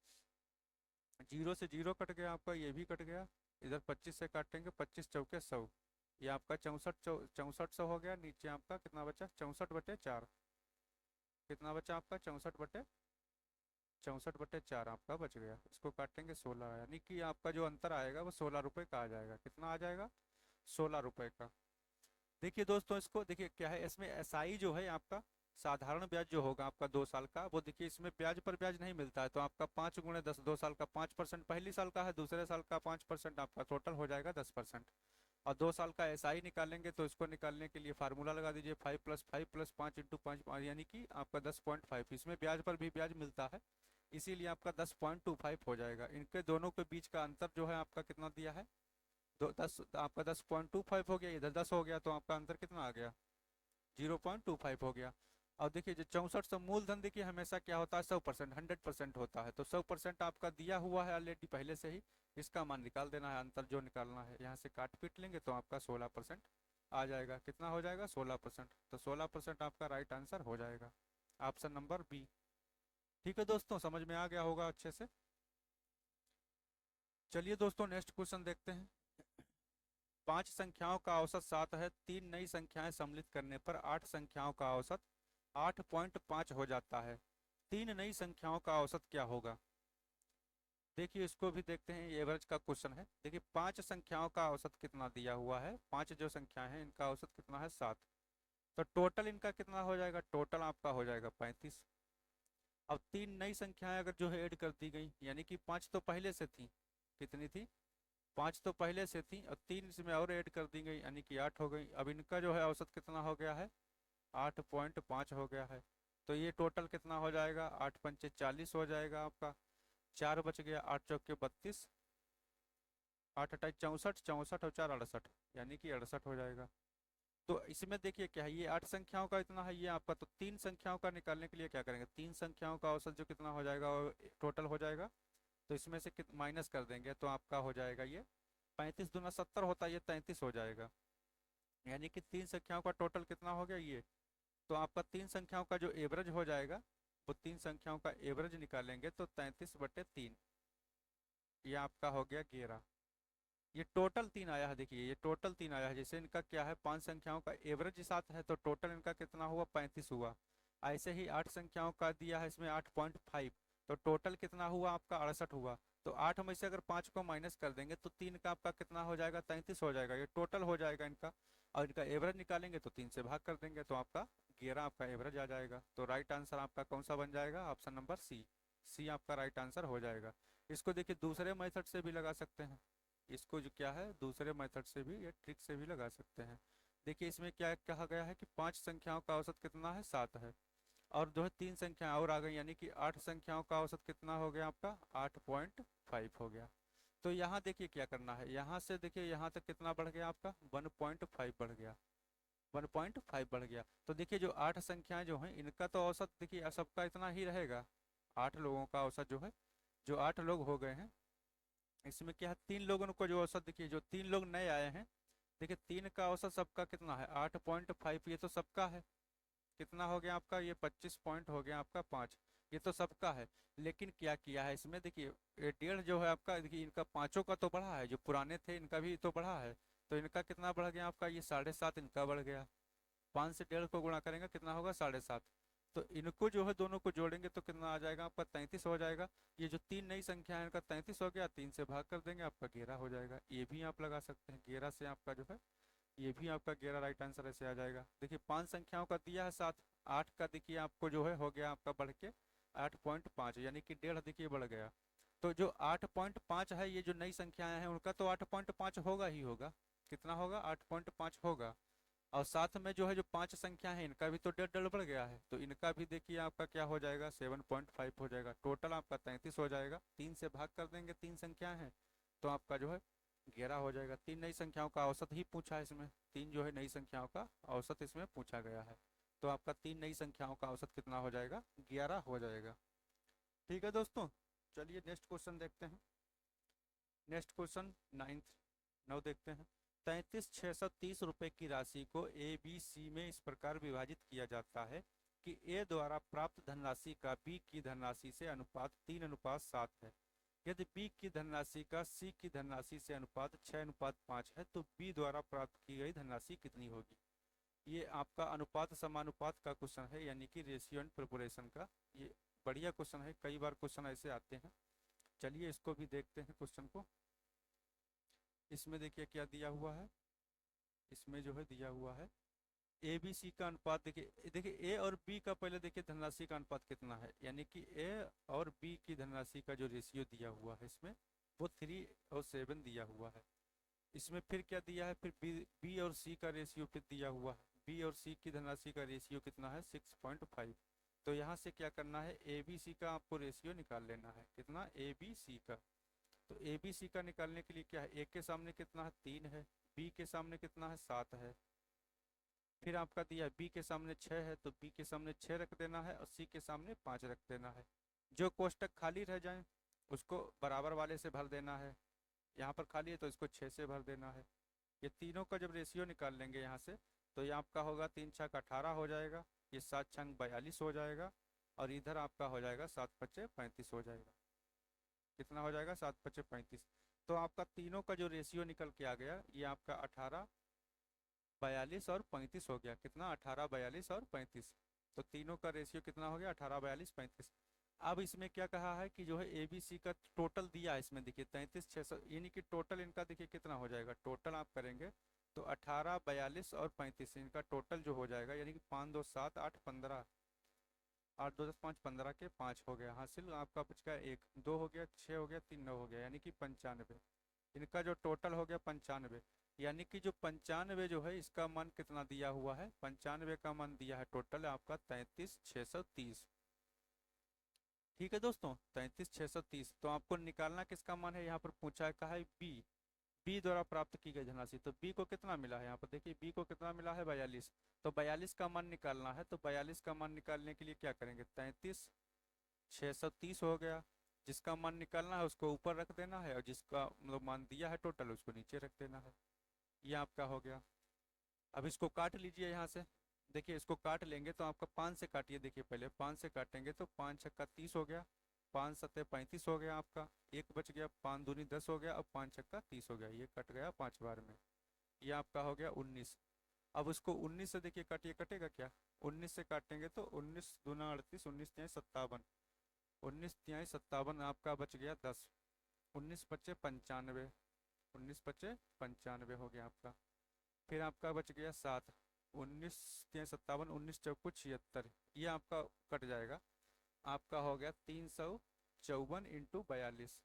जीरो से जीरो कट गया आपका, ये भी कट गया। इधर 25 से काटेंगे, 25 चौके 100, ये आपका 64 हो गया। नीचे आपका कितना बचा, 64/4। कितना बचा आपका, 64/4 आपका बच गया। इसको काटेंगे 16, यानी कि आपका जो अंतर आएगा वो 16 रुपये का आ जाएगा। कितना आ जाएगा, 16 रुपये का। देखिए दोस्तों, इसको देखिए क्या है, इसमें एसआई जो है आपका साधारण ब्याज जो होगा आपका 2 साल का, वो देखिए इसमें ब्याज पर ब्याज नहीं मिलता है। तो आपका 5 × 10, 2 साल का 5% पहली साल का है, दूसरे साल का 5%, आपका टोटल हो जाएगा 10%। और 2 साल का एसआई निकालेंगे, तो इसको निकालने के लिए फार्मूला लगा दीजिए, 5+5+5 × 5 यानी कि आपका 10.5। इसमें ब्याज पर भी ब्याज मिलता है, इसीलिए आपका 10.25 हो जाएगा। इनके दोनों के बीच का अंतर जो है आपका कितना दिया है, 10, आपका 10.25 हो गया, इधर 10 हो गया, तो आपका अंतर कितना आ गया, 0.25 हो गया। और देखिए जो 6400 मूलधन, देखिए हमेशा क्या होता है, 100%, 100% होता है। तो 100% आपका दिया हुआ है ऑलरेडी पहले से ही, इसका मान निकाल देना है, अंतर जो निकालना है। यहाँ से काट पीट लेंगे तो आपका 16% आ जाएगा। कितना हो जाएगा, 16%। तो 16% आपका राइट आंसर हो जाएगा, ऑप्शन नंबर बी। ठीक है दोस्तों, समझ में आ गया होगा अच्छे से। चलिए दोस्तों, नेक्स्ट क्वेश्चन देखते हैं। 5 संख्याओं का औसत 7 है, 3 नई संख्याएं सम्मिलित करने पर 8 संख्याओं का औसत 8.5 हो जाता है। 3 नई संख्याओं का औसत क्या होगा। देखिए इसको भी देखते हैं, ये एवरेज का क्वेश्चन है। देखिए 5 संख्याओं का औसत कितना दिया हुआ है, 5 जो संख्याएं हैं इनका औसत कितना है, 7। तो टोटल इनका कितना हो जाएगा, टोटल आपका हो जाएगा 35। अब 3 नई संख्याएं अगर जो है ऐड कर दी गई, यानी कि 5 तो पहले से थी, कितनी थी, 5 तो पहले से थी, और 3 इसमें और ऐड कर दी गई, यानी कि 8 हो गई। अब इनका जो है औसत कितना हो गया है, 8.5 हो गया है। तो ये टोटल कितना हो जाएगा, 8×5 = 40 हो जाएगा आपका। 4 बच गया, 8 चौके 32, 8×8 = 64, 64 और 4 68, यानी कि 68 हो जाएगा। तो इसमें देखिए क्या है, ये 8 संख्याओं का इतना है ये आपका। तो 3 संख्याओं का निकालने के लिए क्या करेंगे, 3 संख्याओं का औसत जो कितना हो जाएगा वो टोटल हो जाएगा। तो इसमें से माइनस कर देंगे तो आपका हो जाएगा ये 35 दूना 70 होता है, ये 33 हो जाएगा। यानी कि 3 संख्याओं का टोटल कितना हो गया ये। तो आपका 3 संख्याओं का जो एवरेज हो जाएगा, वो 3 संख्याओं का एवरेज निकालेंगे तो 33/3, ये आपका हो गया 11। ये टोटल 3 आया है, देखिए ये टोटल 3 आया है। जैसे इनका क्या है, 5 संख्याओं का एवरेज 7 है, तो टोटल इनका कितना हुआ, 35 हुआ। ऐसे ही 8 संख्याओं का दिया है इसमें 8.5, तो टोटल कितना हुआ आपका, 68 हुआ। तो 8 में से अगर 5 को माइनस कर देंगे तो 3 का आपका कितना हो जाएगा, 33 हो जाएगा। ये टोटल हो जाएगा इनका। और इनका एवरेज निकालेंगे तो 3 से भाग कर देंगे तो आपका 11 आपका एवरेज आ जाएगा। तो राइट आंसर आपका कौन सा बन जाएगा, ऑप्शन नंबर सी। सी आपका राइट आंसर हो जाएगा। इसको देखिए दूसरे मेथड से भी लगा सकते हैं, इसको जो क्या है दूसरे मेथड से भी, ये ट्रिक से भी लगा सकते हैं। देखिए इसमें क्या कहा गया है कि 5 संख्याओं का औसत कितना है, 7 है, और जो है 3 संख्याएं और आ गई, यानी कि 8 संख्याओं का औसत कितना हो गया आपका, 8.5 हो गया। तो यहाँ देखिए क्या करना है, यहाँ से देखिए यहाँ तक कितना बढ़ गया आपका, 1.5 बढ़ गया, 1.5 बढ़ गया। तो देखिए जो 8 संख्याएं जो हैं इनका तो औसत देखिए सबका इतना ही रहेगा। 8 लोगों का औसत जो है, जो 8 लोग हो गए हैं, इसमें क्या है 3 लोगों को जो औसत देखिए, जो 3 लोग नए आए हैं, देखिए 3 का औसत सबका कितना है, 8.5, ये तो सबका है। कितना हो गया आपका, ये 25 पॉइंट हो गया आपका 5, ये तो सबका है। लेकिन क्या किया है इसमें, देखिए ये 1.5 जो है आपका, देखिए इनका पांचों का तो बढ़ा है, जो पुराने थे इनका भी तो बढ़ा है। तो इनका कितना बढ़ गया आपका, ये 7.5 इनका बढ़ गया। 5 से 1.5 को गुणा करेंगे कितना होगा, 7.5। तो इनको जो है दोनों को जोड़ेंगे तो कितना आ जाएगा आपका, 33 हो जाएगा। ये जो 3 नई संख्या है इनका 33 हो गया, 3 से भाग कर देंगे आपका 11 हो जाएगा। ये भी आप लगा सकते हैं, 11 से आपका जो है, ये भी आपका 11 राइट आंसर ऐसे आ जाएगा। देखिए 5 संख्याओं का दिया है 7, 8 का देखिए आपको जो है हो गया आपका बढ़ के 8.5, यानी कि 1.5 देखिए बढ़ गया। तो जो 8.5 है, ये जो नई संख्याएं हैं उनका तो 8.5 होगा ही होगा। कितना होगा, 8.5 होगा। और साथ में जो है जो 5 संख्या है इनका भी तो 1.5 बढ़ गया है, तो इनका भी देखिए आपका क्या हो जाएगा, 7.5 हो जाएगा। टोटल आपका 33 हो जाएगा। 3 से भाग कर देंगे, 3 संख्या है, तो आपका जो है 11 हो जाएगा। 3 नई संख्याओं का औसत ही पूछा है इसमें, 3 जो है नई संख्याओं का औसत इसमें पूछा गया है। तो आपका 3 नई संख्याओं का औसत कितना हो जाएगा, 11 हो जाएगा। ठीक है दोस्तों, चलिए नेक्स्ट क्वेश्चन देखते हैं। नेक्स्ट क्वेश्चन 9 देखते हैं। 33,630 रुपये की राशि को ए बी सी में इस प्रकार विभाजित किया जाता है कि ए द्वारा प्राप्त धनराशि का बी की धनराशि से अनुपात 3:7 है। यदि बी की धनराशि का सी की धनराशि से अनुपात 6:5 है तो बी द्वारा प्राप्त की गई धनराशि कितनी होगी। ये आपका अनुपात समानुपात का क्वेश्चन है, यानी कि रेशियो एंड प्रोपोर्शन का। ये बढ़िया क्वेश्चन है, कई बार क्वेश्चन ऐसे आते हैं। चलिए इसको भी देखते हैं क्वेश्चन को। इसमें देखिए क्या दिया हुआ है, इसमें जो है दिया हुआ है ए बी सी का अनुपात। देखिए देखिए ए और बी का पहले देखिए धनराशि का अनुपात कितना है, यानी कि ए और बी की धनराशि का जो रेशियो दिया हुआ है इसमें वो 3:7 दिया हुआ है। इसमें फिर क्या दिया है, फिर बी और सी का रेशियो फिर दिया हुआ है। बी और सी की धनराशि का रेशियो कितना है 6.5। तो यहाँ से क्या करना है, ए बी सी का आपको रेशियो निकाल लेना है। कितना, ए बी सी का। तो ए बी सी का निकालने के लिए क्या है, ए के सामने कितना है 3 है, बी के सामने कितना है 7 है। फिर आपका दिया है बी के सामने 6 है, तो बी के सामने 6 रख देना है और सी के सामने 5 रख देना है। जो कोष्टक खाली रह जाए उसको बराबर वाले से भर देना है। यहाँ पर खाली है तो इसको 6 से भर देना है। ये तीनों का जब रेशियो निकाल लेंगे यहाँ से तो ये आपका होगा 3×6 18 हो जाएगा, ये 7×6 42 हो जाएगा, और इधर आपका हो जाएगा 7×5 35 हो जाएगा। कितना हो जाएगा 7×5 35। तो आपका तीनों का जो रेशियो निकल के आ गया ये आपका 18 42 और 35 हो गया। कितना, 18 42 और 35। तो तीनों का रेशियो कितना हो गया 18 42 35। अब इसमें क्या कहा है कि जो है ए बी सी का टोटल दिया है, इसमें देखिए 33,600, यानी कि टोटल इनका देखिए कितना हो जाएगा। टोटल आप करेंगे तो 18 42 और 35 इनका टोटल जो हो जाएगा, यानी कि 5 2 7 8 15, 8 2 10 5 15 के 5 हो गया हासिल। आपका बच गया 1 2 हो गया 6 हो गया 3 9 हो गया, यानी कि 95। इनका जो टोटल हो गया 95, यानी कि जो 95 जो है इसका मान कितना दिया हुआ है, 95 का मान दिया है टोटल आपका 33,630। ठीक है दोस्तों, 33,630। तो आपको निकालना किसका मान है, यहाँ पर पूछा है, कहा है बी, बी द्वारा प्राप्त की गई धनराशि। तो बी को कितना मिला है, यहाँ पर देखिए बी को कितना मिला है 42। तो 42 का मान निकालना है। तो 42 का मान निकालने के लिए क्या करेंगे, 33,630 हो गया। जिसका मान निकालना है उसको ऊपर रख देना है, और जिसका मतलब मान दिया है टोटल उसको नीचे रख देना है। ये आपका हो गया। अब इसको काट लीजिए यहाँ से। देखिए इसको काट लेंगे तो आपका 5 से काटिए। देखिए पहले 5 से काटेंगे तो 5×6 30 हो गया, 5×7 35 हो गया आपका, एक बच गया, 5×2 10 हो गया, अब 5×6 30 हो गया। ये कट गया 5 बार में, ये आपका हो गया 19। अब उसको 19 से देखिए काटिए, कटेगा क्या, 19 से काटेंगे तो 19×2 38, 19×3 57, 19×3 57 आपका बच गया 10, 19×5 95, 19×5 95 हो गया आपका। फिर आपका बच गया 7, 19×3 57, 19×4 76, ये आपका कट जाएगा। आपका हो गया 354 × 42।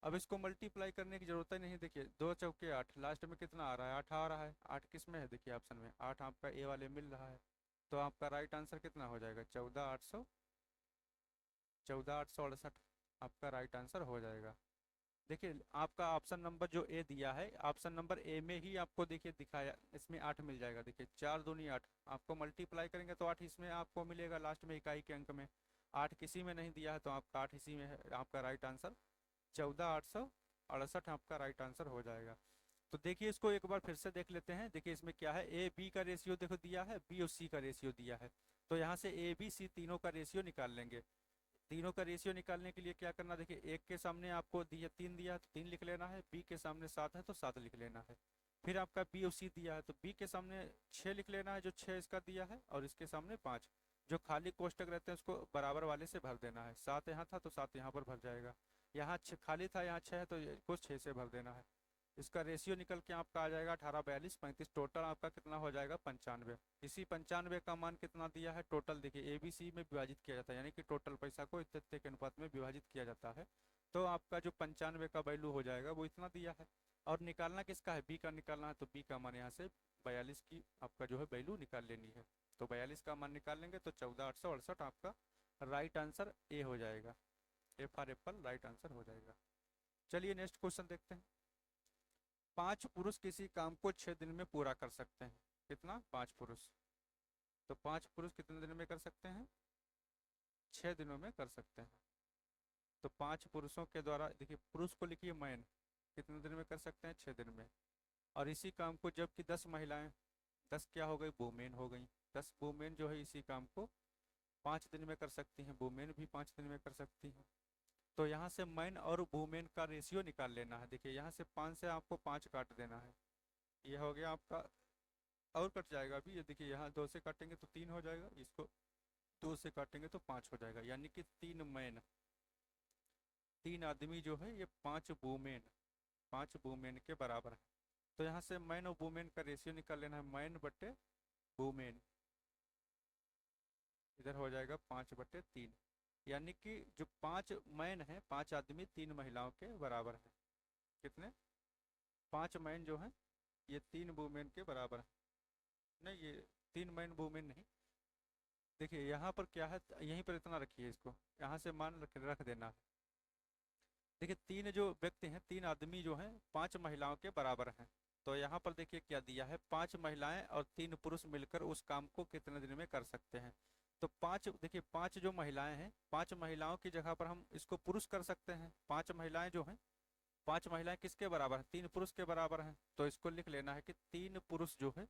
अब इसको मल्टीप्लाई करने की जरूरत ही नहीं। देखिए 2×4 8, लास्ट में कितना आ रहा है 8 आ रहा है। 8 किस में है, देखिए ऑप्शन में 8 आपका ए वाले मिल रहा है। तो आपका राइट आंसर कितना हो जाएगा 14,868 आपका राइट आंसर हो जाएगा। देखिए आपका ऑप्शन नंबर जो ए दिया है, ऑप्शन नंबर ए में ही आपको देखिए दिखाया, इसमें 8 मिल जाएगा। देखिए 4×2 8, आपको मल्टीप्लाई करेंगे तो 8 इसमें आपको मिलेगा लास्ट में इकाई के अंक में। 8 किसी में नहीं दिया है तो आपका 8 इसी में है। आपका राइट आंसर 14,868 आपका राइट आंसर हो जाएगा। तो देखिए इसको एक बार फिर से देख लेते हैं। देखिए इसमें क्या है, ए बी का रेशियो देखो दिया है, बी और सी का रेशियो दिया है। तो यहाँ से ए बी सी तीनों का रेशियो निकाल लेंगे। तीनों का रेशियो निकालने के लिए क्या करना, देखिए एक के सामने आपको दिया 3 दिया तो 3 लिख लेना है, बी के सामने 7 है तो 7 लिख लेना है। फिर आपका बी और सी दिया है तो बी के सामने 6 लिख लेना है, जो 6 इसका दिया है, और इसके सामने 5। जो खाली कोष्टक रहते हैं उसको बराबर वाले से भर देना है। 7 यहाँ था तो 7 यहाँ पर भर जाएगा, यहाँ खाली था यहाँ 6 है तो इसको 6 से भर देना है। इसका रेशियो निकल के आपका आ जाएगा 18 42 35। टोटल आपका कितना हो जाएगा 95। इसी 95 का मान कितना दिया है टोटल, देखिए ए बी सी में विभाजित किया जाता है, यानी कि टोटल पैसा को इतने के अनुपात में विभाजित किया जाता है। तो आपका जो 95 का वैल्यू हो जाएगा वो इतना दिया है। और निकालना किसका है, बी का निकालना है। तो बी का मान यहाँ से 42 की आपका जो है वैल्यू निकाल लेनी है। तो 42 का मान निकाल लेंगे तो 14,868 आपका राइट आंसर ए हो जाएगा। A for Apple right answer हो जाएगा। चलिए नेक्स्ट क्वेश्चन देखते हैं। 5 पुरुष किसी काम को 6 दिन में पूरा कर सकते हैं। कितना, 5 पुरुष। तो 5 पुरुष कितने दिन में कर सकते हैं, 6 दिनों में कर सकते हैं। तो 5 पुरुषों के द्वारा, देखिए पुरुष को लिखिए मैन, कितने दिन में कर सकते हैं 6 दिन में। और इसी काम को जबकि 10 महिलाएं, 10 क्या हो गई, वुमेन हो गई, 10 वुमेन जो है इसी काम को 5 दिन में कर सकती हैं, वुमेन भी 5 दिन में कर सकती हैं। तो यहाँ से मैन और वुमेन का रेशियो निकाल लेना है। देखिए यहाँ से 5 से आपको 5 काट देना है, ये हो गया आपका, और कट जाएगा अभी, ये देखिए यहाँ 2 से काटेंगे तो 3 हो जाएगा, इसको 2 से काटेंगे तो 5 हो जाएगा, यानी कि 3 मैन, 3 आदमी जो है ये 5 वुमेन, 5 वुमेन के बराबर है। तो यहाँ से मैन और वुमेन का रेशियो निकाल लेना है, मैन बटे वुमेन, इधर हो जाएगा 5/3, यानी कि जो 5 मैन है, 5 आदमी 3 महिलाओं के बराबर है। कितने, 5 मैन जो है ये 3 वुमेन के बराबर है। नहीं, ये 3 मैन वुमेन नहीं, देखिए यहाँ पर क्या है, यहीं पर इतना रखिए, इसको यहाँ से मान रख देना है। देखिए 3 जो व्यक्ति हैं, 3 आदमी जो हैं 5 महिलाओं के बराबर हैं। तो यहाँ पर देखिए क्या दिया है, 5 महिलाएं और 3 पुरुष मिलकर उस काम को कितने दिन में कर सकते हैं। तो पांच, देखिए 5 जो महिलाएं हैं, 5 महिलाओं की जगह पर हम इसको पुरुष कर सकते हैं। 5 महिलाएं जो हैं, 5 महिलाएं किसके बराबर हैं, 3 पुरुष के बराबर हैं। तो इसको लिख लेना है कि 3 पुरुष जो है,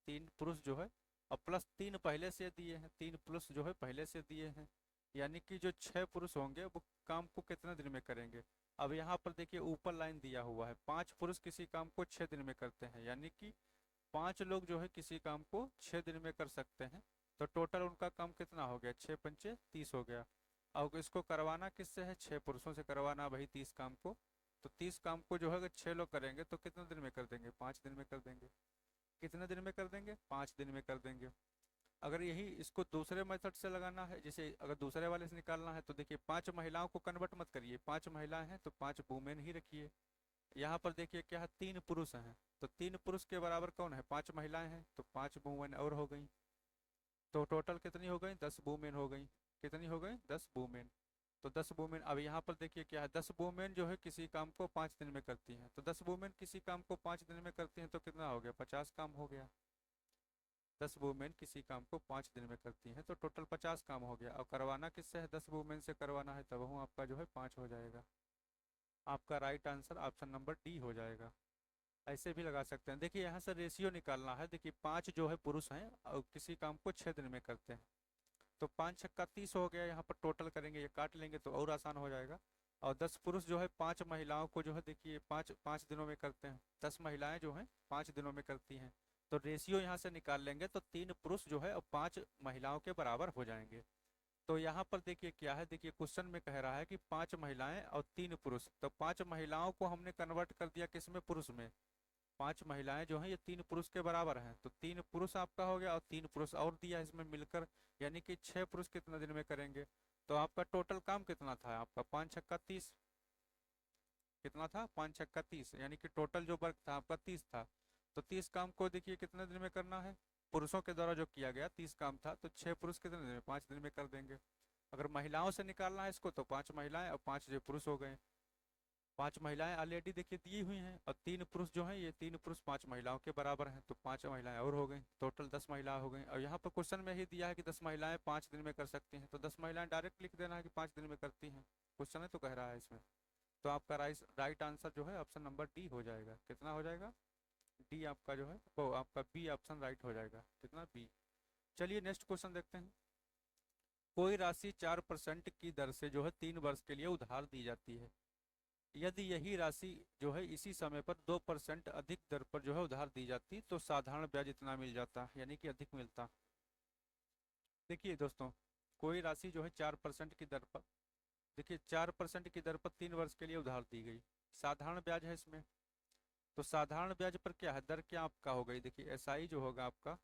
3 पुरुष जो है, और प्लस 3 पहले से दिए हैं, 3 प्लस जो है पहले से दिए हैं, यानी कि जो 6 पुरुष होंगे वो काम को कितने दिन में करेंगे। अब यहाँ पर देखिए ऊपर लाइन दिया हुआ है, 5 पुरुष किसी काम को 6 दिन में करते हैं, यानी कि 5 लोग जो है किसी काम को 6 दिन में कर सकते हैं। तो टोटल उनका काम कितना हो गया, 6×5 = 30 हो गया। अब इसको करवाना किससे है, 6 पुरुषों से करवाना वही 30 काम को। तो 30 काम को जो है अगर 6 लोग करेंगे तो कितने दिन में कर देंगे, 5 दिन में कर देंगे। कितने दिन में कर देंगे, 5 दिन में कर देंगे। अगर यही इसको दूसरे मेथड से लगाना है, जैसे अगर दूसरे वाले से निकालना है, तो देखिए 5 महिलाओं को कन्वर्ट मत करिए, 5 महिलाएं हैं तो 5 वुमेन ही रखिए। यहाँ पर देखिए क्या है, 3 पुरुष हैं, तो 3 पुरुष के बराबर कौन है, 5 महिलाएं हैं, तो 5 वुमेन और हो गई। तो टोटल कितनी हो गई, 10 वुमेन हो गई। कितनी हो गई, 10 वुमेन। तो 10 वुमेन, अब यहाँ पर देखिए क्या है, 10 वुमेन जो है किसी काम को 5 दिन में करती हैं, तो 10 वुमेन किसी काम को 5 दिन में करती हैं, तो कितना हो गया, 50 काम हो गया। 10 वुमेन किसी काम को 5 दिन में करती हैं तो टोटल 50 काम हो गया। और करवाना किससे है, 10 वुमेन से करवाना है, तब हूँ आपका जो है 5 हो जाएगा। आपका right answer option number D हो जाएगा। ऐसे भी लगा सकते हैं। देखिए यहाँ से रेशियो निकालना है, देखिए 5 जो है पुरुष हैं और किसी काम को 6 दिन में करते हैं, तो 5×6 = 30 हो गया। यहाँ पर टोटल करेंगे, ये काट लेंगे तो और आसान हो जाएगा। और 10 पुरुष जो है 5 महिलाओं को जो है देखिए 5 5 दिनों में करते हैं, 10 महिलाएं जो हैं 5 दिनों में करती हैं। तो रेशियो यहाँ से निकाल लेंगे तो 3 पुरुष जो है और 5 महिलाओं के बराबर हो जाएंगे। तो यहाँ पर देखिए क्या है, देखिए क्वेश्चन में कह रहा है कि 5 महिलाएं और 3 पुरुष, तो 5 महिलाओं को हमने कन्वर्ट कर दिया किस में, पुरुष में। 5 महिलाएं जो हैं ये 3 पुरुष के बराबर हैं, तो 3 पुरुष आपका हो गया और 3 पुरुष और दिया इसमें मिलकर, यानी कि 6 पुरुष कितने दिन में करेंगे। तो आपका टोटल काम कितना था, आपका 5×6 = 30, कितना था, 5×6 = 30, यानी कि टोटल जो वर्क था आपका 30 था। तो 30 काम को देखिए कितने दिन में करना है, पुरुषों के द्वारा जो किया गया 30 काम था, तो 6 पुरुष कितने दिन में, 5 दिन में कर देंगे। अगर महिलाओं से निकालना है इसको तो 5 महिलाएं और 5 जो पुरुष हो गए। 5 महिलाएं ऑलरेडी देखिए दी हुई हैं, और 3 पुरुष जो हैं ये 3 पुरुष 5 महिलाओं के बराबर हैं, तो 5 महिलाएं और हो गई, टोटल 10 महिलाएं हो गई। और यहाँ पर क्वेश्चन में ही दिया है कि 10 महिलाएं 5 दिन में कर सकती हैं, तो 10 महिलाएं डायरेक्ट लिख देना है कि 5 दिन में करती हैं, क्वेश्चन है तो कह रहा है इसमें। तो आपका राइट आंसर जो है ऑप्शन नंबर डी हो जाएगा। कितना हो जाएगा, डी आपका जो है वो आपका बी ऑप्शन राइट हो जाएगा। कितना, बी। चलिए नेक्स्ट क्वेश्चन देखते हैं। कोई राशि 4% की दर से जो है 3 वर्ष के लिए उधार दी जाती है। यदि यही राशि जो है इसी समय पर 2% अधिक दर पर जो है उधार दी जाती तो साधारण ब्याज इतना मिल जाता, यानी कि अधिक मिलता। देखिए दोस्तों, कोई राशि जो है 4% की दर पर, देखिए 4% की दर पर 3 वर्ष के लिए उधार दी गई, साधारण ब्याज है इसमें। तो साधारण ब्याज पर क्या है, दर क्या आपका हो गई, देखिए एसआई जो होगा आपका,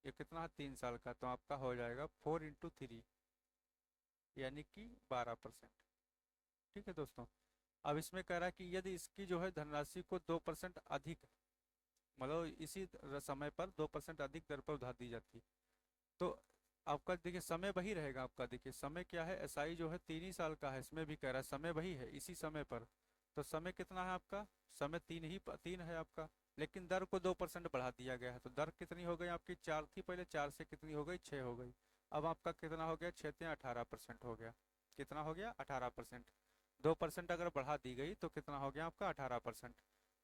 ये कितना है, 3 साल का, तो आपका हो जाएगा 4×3, यानी कि 12%। ठीक है दोस्तों। अब इसमें कह रहा है कि यदि इसकी जो है धनराशि को 2% अधिक, मतलब इसी समय पर 2% अधिक दर पर उधार दी जाती, तो आपका देखिए समय वही रहेगा आपका। देखिए समय क्या है, एसआई जो है 3 ही साल का है, इसमें भी कह रहा है समय वही है इसी समय पर। तो समय कितना है आपका, समय 3 है आपका, लेकिन दर को 2% बढ़ा दिया गया है। तो दर कितनी हो गई आपकी, 4 थी पहले, 4 से कितनी हो गई, 6 हो गई। अब आपका कितना हो गया, 6×18% हो गया। कितना हो गया, 18%। 2% अगर बढ़ा दी गई तो कितना हो गया आपका, 18%।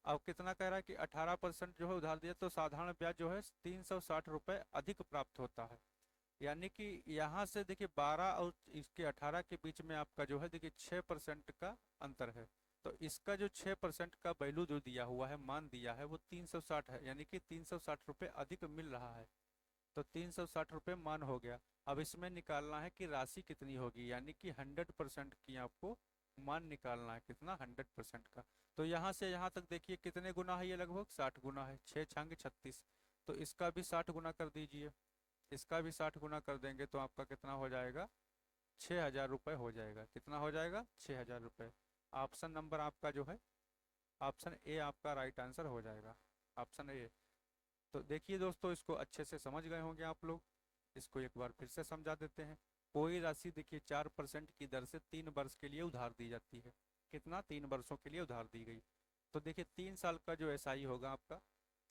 अब कितना कह रहा है कि 18% जो है उधार दिया तो साधारण ब्याज जो है 360 रुपये अधिक प्राप्त होता है। यानी कि यहाँ से देखिए 12 और इसके 18 के बीच में आपका जो है देखिए 6% का अंतर है। तो इसका जो 6% का वैल्यू जो दिया हुआ है, मान दिया है, वो 360 है, यानी कि 360 रुपये अधिक मिल रहा है। तो 360 रुपये मान हो गया। अब इसमें निकालना है कि राशि कितनी होगी, यानी कि 100% की आपको मान निकालना है। कितना? 100% का। तो यहाँ से यहाँ तक देखिए कितने गुना है, ये लगभग 60 गुना है। 6 छंग 36, तो इसका भी 60 गुना कर दीजिए। इसका भी 60 गुना कर देंगे तो आपका कितना हो जाएगा? 6,000 रुपये हो जाएगा। कितना हो जाएगा? 6,000 रुपये। ऑप्शन नंबर आपका जो है, ऑप्शन ए आपका राइट आंसर हो जाएगा। Option A. तो देखिए दोस्तों, इसको अच्छे से समझ गए होंगे आप लोग। इसको एक बार फिर से समझा देते हैं। कोई राशि देखिए 4% की दर से 3 वर्ष के लिए उधार दी जाती है। कितना? 3 वर्षों के लिए उधार दी गई। तो देखिए 3 साल का जो एसआई होगा आपका,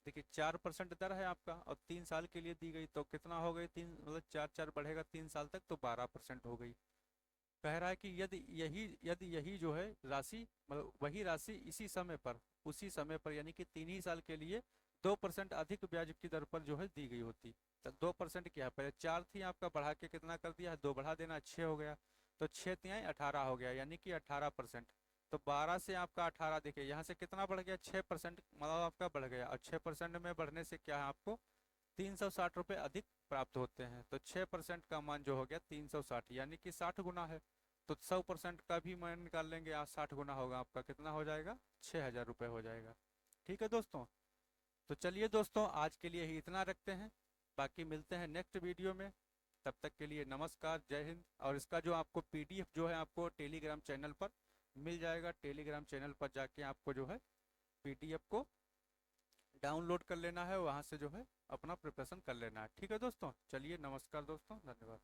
देखिए 4% दर है आपका और 3 साल के लिए दी गई, तो कितना हो गई? तीन मतलब 4 4 बढ़ेगा 3 साल तक तो 12% हो गई। कह रहा है कि यदि यही जो है राशि, मतलब वही राशि इसी समय पर, उसी समय पर, यानी कि 3 ही साल के लिए 2% अधिक ब्याज की दर पर जो है दी गई होती। तो 2% क्या है? पहले 4 थी आपका, बढ़ा के कितना कर दिया है? 2 बढ़ा देना, 6 हो गया। तो 6 तिहाई 18 हो गया, यानी कि 18%। तो 12 से आपका 18, देखिए यहाँ से कितना बढ़ गया? 6%, मतलब आपका बढ़ गया। और 6% में बढ़ने से क्या है? आपको 360 रुपये अधिक प्राप्त होते हैं। तो 6% का मान जो हो गया 360, यानी कि 60 गुना है। तो 100% का भी मान निकाल लेंगे, आज 60 गुना होगा आपका। कितना हो जाएगा? 6,000 रुपये हो जाएगा। ठीक है दोस्तों। तो चलिए दोस्तों, आज के लिए ही इतना रखते हैं। बाकी मिलते हैं नेक्स्ट वीडियो में। तब तक के लिए नमस्कार, जय हिंद। और इसका जो आपको पीडीएफ जो है आपको टेलीग्राम चैनल पर मिल जाएगा। टेलीग्राम चैनल पर जाके आपको जो है पीडीएफ को डाउनलोड कर लेना है, वहाँ से जो है अपना प्रिपरेशन कर लेना है। ठीक है दोस्तों, चलिए नमस्कार दोस्तों, धन्यवाद।